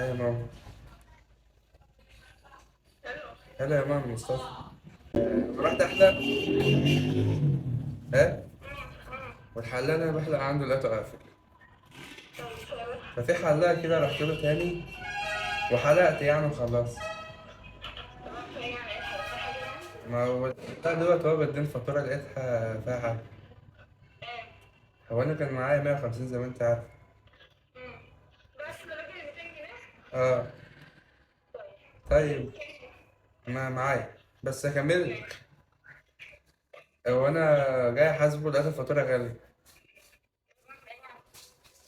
يا ماما. الو. هلا يا ماما مصطفى. رحت احلق. ها. والحلاق اللي انا بحلق عنده لقيته قافل. ففي حلاق كده رحت له تاني وحلقت يعني وخلاص. ما هو بتاع دوت هو بدين فاتورة لقيتها فيها حاجة. هو أنا كان معايا 150 زي ما أنت عارف. بس ده راجل 200 جنيه. اه. طيب. كام؟ ما معايا بس هكمل. هو أنا جاي أحاسبه لقيت الفاتورة غالية.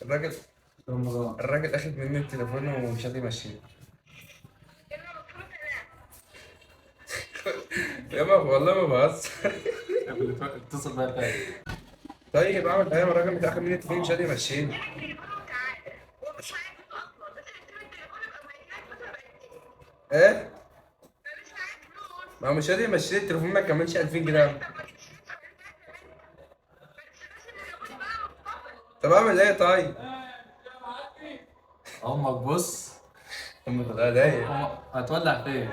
الراجل رمضان. الراجل أخد مني التليفون ومش راضي يمشيه. كده المفروض انا. يابا والله ما بهزر. اتصل بقى تاني. طيب أعمل إيه؟ الراجل متأخد مني التليفون مش راضي يمشيني. التليفون وتعالى. هو مش معايا فلوس اصلا، بس هتسيب التليفون يبقى ما يجيلك فلوس بقت ايه؟ إيه؟ انا مش معايا فلوس. ما هو مش راضي يمشيني التليفون ما كملش 2000 جنيه. طب ما تمشيش ما تسيبش التليفون بقى متصل. طب أعمل إيه طيب؟ امك بص. أمك الله ضايق. هتولع فين؟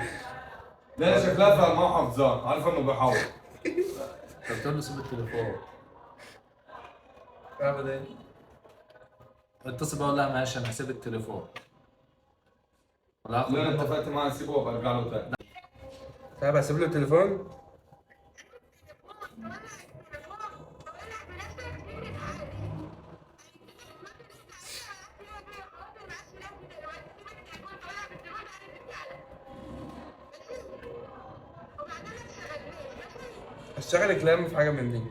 لا شكلها فيها ما حافظان، عارفه انه بيحاول. انت بتقول له سيب التليفون. أعمل إيه؟ اتصل بقى، لا ماشي انا هسيب التليفون. ولا هاخد اللي انا منك. اتفقت معاه اسيبه وبرجع له تاني. طب أسيب له التليفون؟ اشتغل كلام في حاجة من دي.